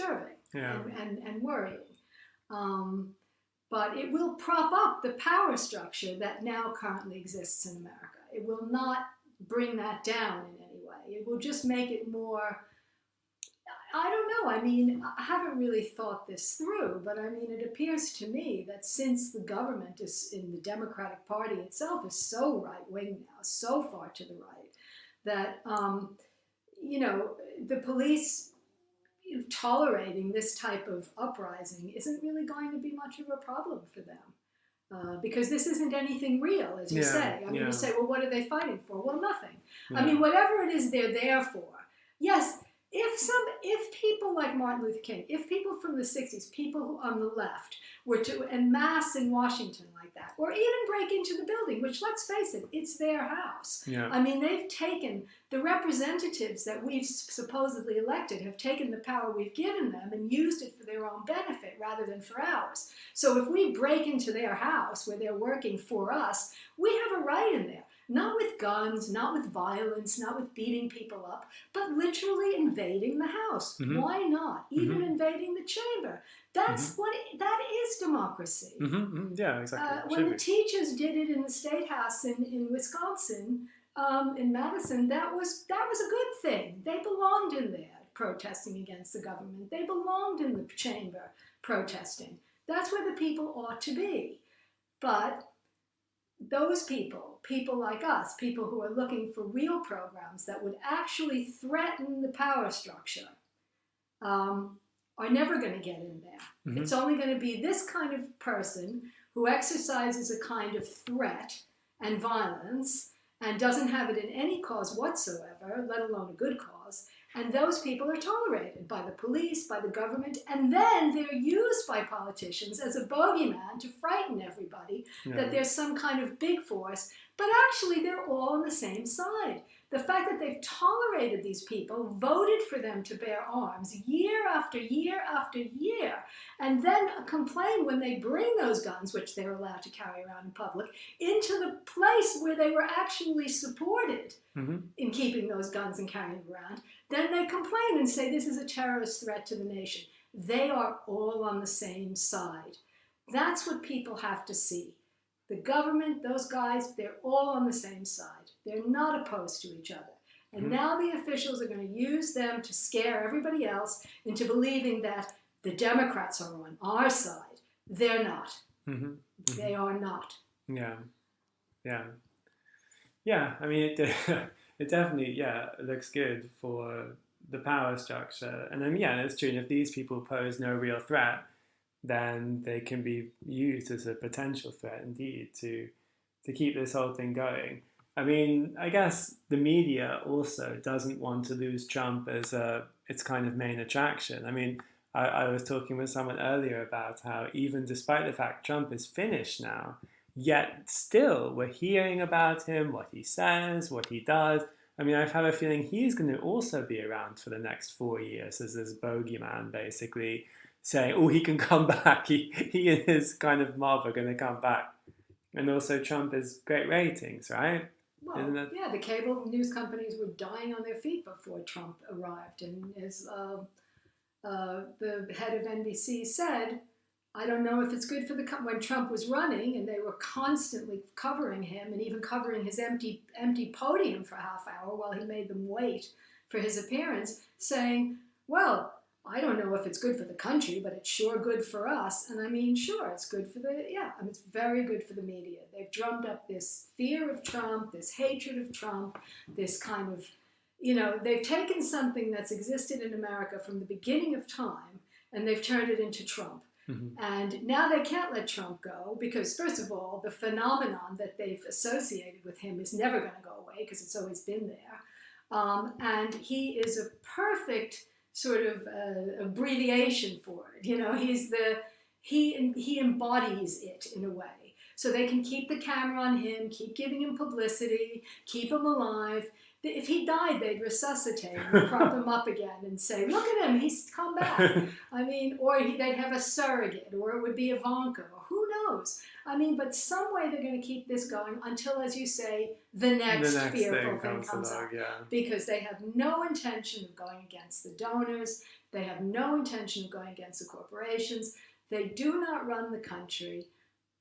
disturbing Yeah. and worrying. But it will prop up the power structure that now currently exists in America. It will not bring that down in any way. It will just make it more, I don't know, I mean, I haven't really thought this through, but I mean, it appears to me that since the government is in the Democratic Party itself is so right-wing now, so far to the right, that, you know, the police tolerating this type of uprising isn't really going to be much of a problem for them. Because this isn't anything real, as you say. I mean, you say, well, what are they fighting for? Well, nothing. Yeah. I mean, whatever it is they're there for. Yes, if people like Martin Luther King, if people from the 60s, people on the left, were to en masse in Washington like that, or even break into the building, which, let's face it, it's their house. Yeah. I mean, they've taken, the representatives that we've supposedly elected have taken the power we've given them and used it for their own benefit rather than for ours. So if we break into their house where they're working for us, we have a right in there. Not with guns, not with violence, not with beating people up, but literally invading the house. Mm-hmm. Why not? Even invading the chamber. That's that is democracy. Yeah, exactly. When the teachers did it in the State House in Wisconsin, in Madison, that was a good thing. They belonged in there protesting against the government. They belonged in the chamber protesting. That's where the people ought to be. But those people like us, people who are looking for real programs that would actually threaten the power structure, are never going to get in there. Mm-hmm. It's only going to be this kind of person who exercises a kind of threat and violence and doesn't have it in any cause whatsoever, let alone a good cause. And those people are tolerated by the police, by the government, and then they're used by politicians as a bogeyman to frighten everybody that there's some kind of big force, but actually they're all on the same side. The fact that they've tolerated these people, voted for them to bear arms year after year after year, and then complain when they bring those guns, which they're allowed to carry around in public, into the place where they were actually supported in keeping those guns and carrying them around, then they complain and say this is a terrorist threat to the nation. They are all on the same side. That's what people have to see. The government, those guys, they're all on the same side. They're not opposed to each other. And now the officials are going to use them to scare everybody else into believing that the Democrats are on our side. They're not. They are not. Yeah. I mean, it definitely, looks good for the power structure. And then, it's true. And if these people pose no real threat, then they can be used as a potential threat indeed to keep this whole thing going. I mean, I guess the media also doesn't want to lose Trump as its kind of main attraction. I mean, I was talking with someone earlier about how even despite the fact Trump is finished now, yet still we're hearing about him, what he says, what he does. I mean, I have a feeling he's going to also be around for the next 4 years as this bogeyman, basically saying, oh, he can come back. He and his kind of mob are going to come back. And also Trump has great ratings, right? Well, the cable news companies were dying on their feet before Trump arrived. And as the head of NBC said, I don't know if it's good for when Trump was running and they were constantly covering him and even covering his empty podium for a half hour while he made them wait for his appearance, saying, well, I don't know if it's good for the country, but it's sure good for us. And I mean, sure, it's good for it's very good for the media. They've drummed up this fear of Trump, this hatred of Trump, this kind of, they've taken something that's existed in America from the beginning of time and they've turned it into Trump. And now they can't let Trump go because, first of all, the phenomenon that they've associated with him is never going to go away because it's always been there. And he is a perfect sort of abbreviation for it. He embodies it in a way. So they can keep the camera on him, keep giving him publicity, keep him alive. If he died, they'd resuscitate him and prop him up again and say, look at him, he's come back. I mean, or they'd have a surrogate, or it would be Ivanka, or who knows? I mean, but some way they're going to keep this going until, as you say, the next fearful thing comes up. Yeah. Because they have no intention of going against the donors. They have no intention of going against the corporations. They do not run the country.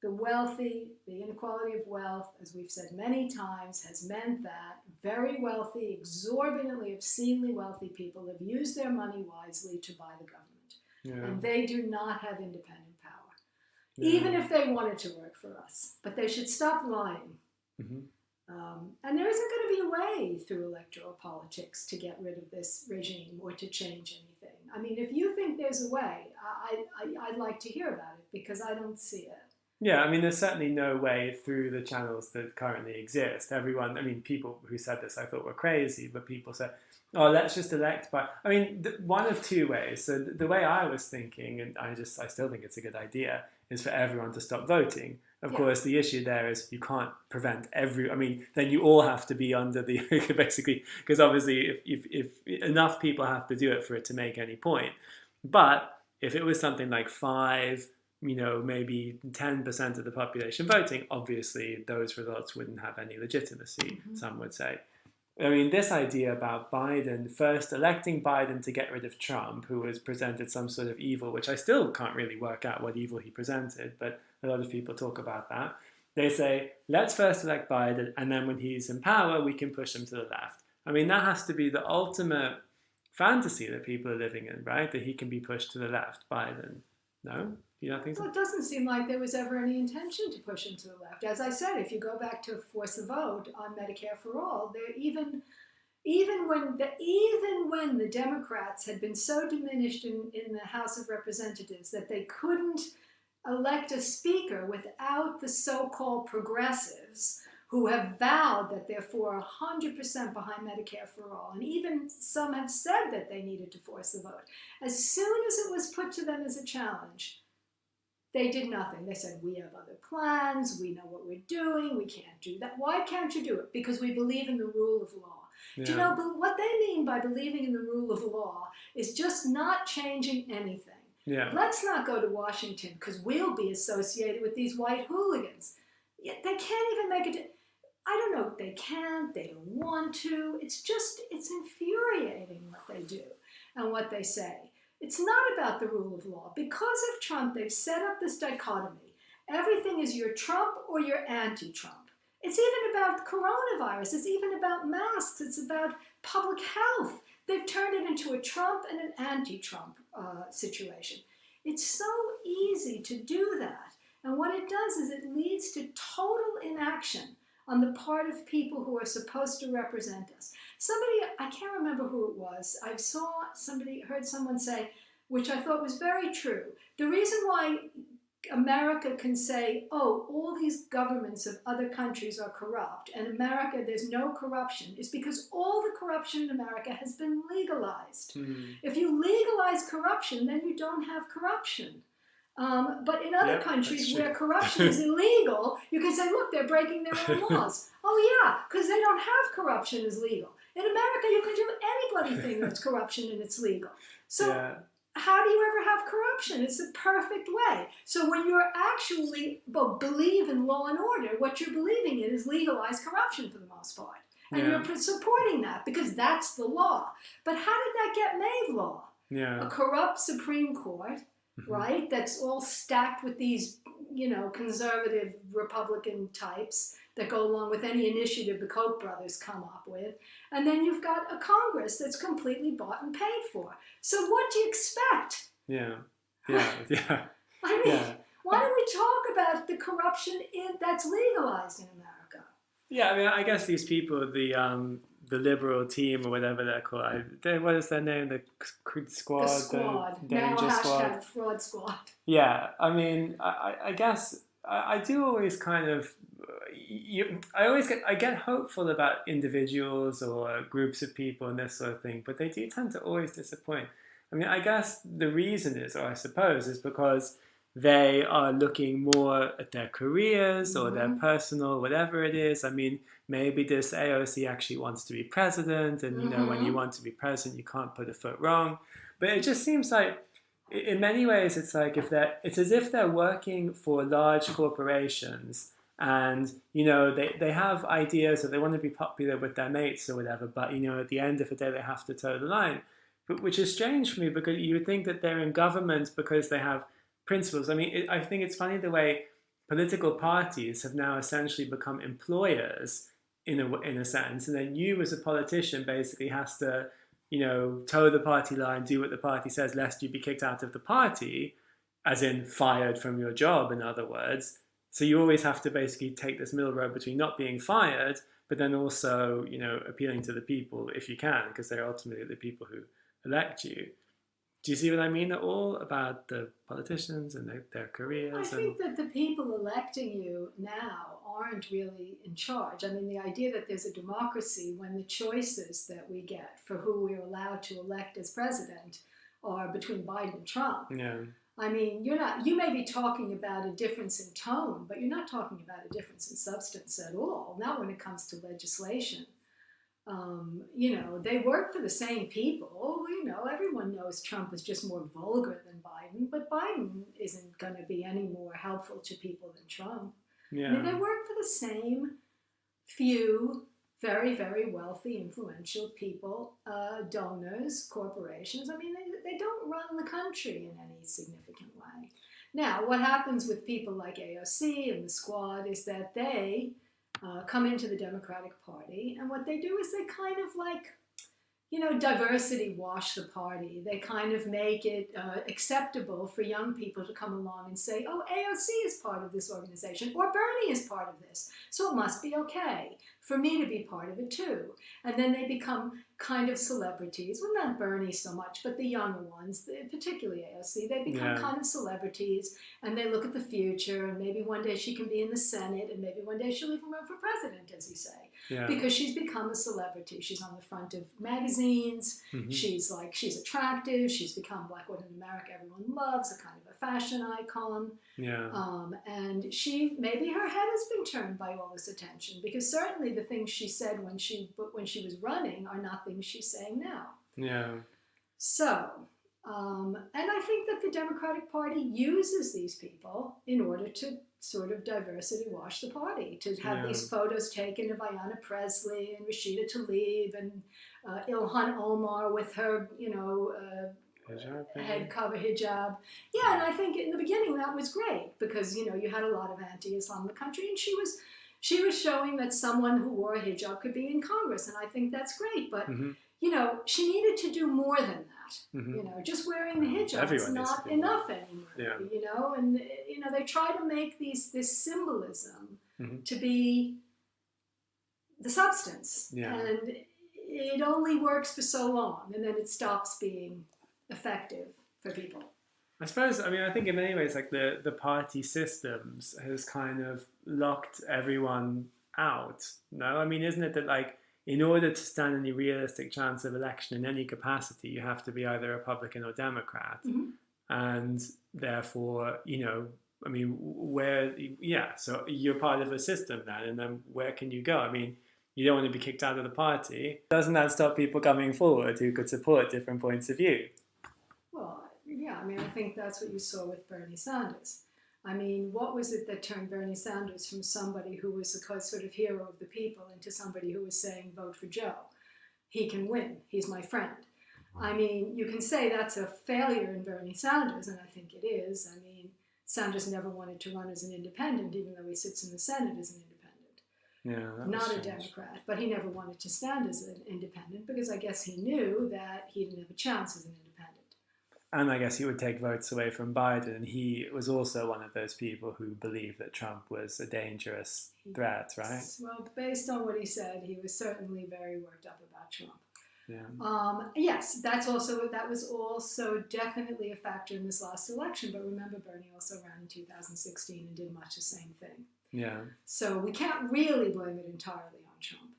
The wealthy, the inequality of wealth, as we've said many times, has meant that very wealthy, exorbitantly, obscenely wealthy people have used their money wisely to buy the government. Yeah. And they do not have independent power, Yeah. even if they wanted to work for us. But they should stop lying. Mm-hmm. And there isn't going to be a way through electoral politics to get rid of this regime or to change anything. I mean, if you think there's a way, I'd like to hear about it, because I don't see it. Yeah, I mean, there's certainly no way through the channels that currently exist. Everyone, I mean, people who said this I thought were crazy, but people said, oh, let's just elect by, I mean, one of two ways. So the way I was thinking, and I still think it's a good idea, is for everyone to stop voting. Of course, the issue there is you can't prevent then you all have to be under the, basically, because obviously if enough people have to do it for it to make any point. But if it was something like 5, maybe 10% of the population voting, obviously those results wouldn't have any legitimacy, some would say. I mean, this idea about Biden, first electing Biden to get rid of Trump, who was presented some sort of evil, which I still can't really work out what evil he presented, but a lot of people talk about that. They say, let's first elect Biden, and then when he's in power, we can push him to the left. I mean, that has to be the ultimate fantasy that people are living in, right? That he can be pushed to the left, Biden. No? You don't think so? Well, it doesn't seem like there was ever any intention to push him to the left. As I said, if you go back to force the vote on Medicare for all, even when the Democrats had been so diminished in the House of Representatives that they couldn't elect a speaker without the so-called progressives, who have vowed that they're for 100% behind Medicare for all, and even some have said that they needed to force the vote. As soon as it was put to them as a challenge, they did nothing. They said, we have other plans, we know what we're doing, we can't do that. Why can't you do it? Because we believe in the rule of law. Yeah. Do you know what they mean by believing in the rule of law is just not changing anything. Yeah. Let's not go to Washington because we'll be associated with these white hooligans. Yet they can't even make it. I don't know if they can, they don't want to. It's infuriating what they do and what they say. It's not about the rule of law. Because of Trump, they've set up this dichotomy. Everything is you're Trump or you're anti-Trump. It's even about coronavirus. It's even about masks. It's about public health. They've turned it into a Trump and an anti-Trump situation. It's so easy to do that. And what it does is it leads to total inaction on the part of people who are supposed to represent us. Somebody, I can't remember who it was, heard someone say, which I thought was very true, the reason why America can say, oh, all these governments of other countries are corrupt, and America, there's no corruption, is because all the corruption in America has been legalized. Mm-hmm. If you legalize corruption, then you don't have corruption. But in other countries where corruption is illegal, you can say, look, they're breaking their own laws. Oh yeah, because they don't have corruption as legal. In America, you can do any bloody thing that's corruption and it's legal. So how do you ever have corruption? It's the perfect way. So when you're actually believe in law and order, what you're believing in is legalized corruption for the most part. And you're supporting that because that's the law. But how did that get made law? A corrupt Supreme Court, right, that's all stacked with these, conservative Republican types that go along with any initiative the Koch brothers come up with. And then you've got a Congress that's completely bought and paid for. So what do you expect? Yeah. I mean, why don't we talk about the corruption that's legalized in America? Yeah, I mean, I guess these people, the liberal team or whatever they're called, what is their name? The squad? The squad. The danger squad. # fraud squad. Yeah, I mean, I guess I do always kind of, I get hopeful about individuals or groups of people and this sort of thing, but they do tend to always disappoint. I mean, I guess the reason is, or I suppose, is because they are looking more at their careers or their personal, whatever it is. I mean, maybe this AOC actually wants to be president, and when you want to be president, you can't put a foot wrong. But it just seems like, in many ways, it's like it's as if they're working for large corporations, and they have ideas that they want to be popular with their mates or whatever. But at the end of the day, they have to toe the line. But which is strange for me because you would think that they're in government because they have principles. I mean, I think it's funny the way political parties have now essentially become employers in a sense, and then you as a politician basically has to, toe the party line, do what the party says, lest you be kicked out of the party, as in fired from your job, in other words. So you always have to basically take this middle road between not being fired, but then also, appealing to the people if you can, because they're ultimately the people who elect you. Do you see what I mean at all about the politicians and their I careers? think that the people electing you now aren't really in charge. I mean, the idea that there's a democracy when the choices that we get for who we're allowed to elect as president are between Biden and Trump. Yeah, I mean, you may be talking about a difference in tone, but you're not talking about a difference in substance at all, not when it comes to legislation. They work for the same people. Everyone knows Trump is just more vulgar than Biden, but Biden isn't going to be any more helpful to people than Trump. yeah, I mean, they work for the same few very, very wealthy, influential people, donors, corporations. I mean, they don't run the country in any significant way. Now, what happens with people like AOC and the Squad is that they come into the Democratic Party, and what they do is they kind of diversity wash the party. They kind of make it acceptable for young people to come along and say, oh, AOC is part of this organization, or Bernie is part of this, so it must be okay for me to be part of it too. And then they become kind of celebrities. Well, not Bernie so much, but the younger ones, particularly AOC, they become kind of celebrities, and they look at the future, and maybe one day she can be in the Senate, and maybe one day she'll even run for president, as you say. yeah. Because she's become a celebrity. She's on the front of magazines. Mm-hmm. She's attractive. She's become like what in America everyone loves, a kind of a fashion icon. Yeah. And maybe her head has been turned by all this attention, because certainly the things she said when she was running are not things she's saying now. Yeah. So, and I think that the Democratic Party uses these people in order to sort of diversity wash the party, to have these photos taken of Ayanna Pressley and Rashida Tlaib and Ilhan Omar with her, head cover hijab. Yeah, and I think in the beginning that was great because, you had a lot of anti-Islam in the country, and she was showing that someone who wore a hijab could be in Congress, and I think that's great. But, she needed to do more than that. Mm-hmm. Just wearing the hijab is not enough anymore. Yeah. And they try to make this symbolism mm-hmm. to be the substance, yeah. and it only works for so long, and then it stops being effective for people. I think in many ways, like the party systems has kind of locked everyone out. No, I mean, isn't it that like, in order to stand any realistic chance of election in any capacity, you have to be either Republican or Democrat. Mm-hmm. And therefore, so you're part of a system then, and then where can you go? I mean, you don't want to be kicked out of the party. Doesn't that stop people coming forward who could support different points of view? Well, yeah, I think that's what you saw with Bernie Sanders. I mean, what was it that turned Bernie Sanders from somebody who was a sort of hero of the people into somebody who was saying, vote for Joe? He can win. He's my friend. I mean, you can say that's a failure in Bernie Sanders, and I think it is. I mean, Sanders never wanted to run as an independent, even though he sits in the Senate as an independent. Yeah, not a Democrat, but he never wanted to stand as an independent because I guess he knew that he didn't have a chance as an independent. And I guess he would take votes away from Biden. And he was also one of those people who believed that Trump was a dangerous threat, right? Well, based on what he said, he was certainly very worked up about Trump. Yeah. Yes, that was also definitely a factor in this last election. But remember, Bernie also ran in 2016 and did much the same thing. Yeah. So we can't really blame it entirely on Trump.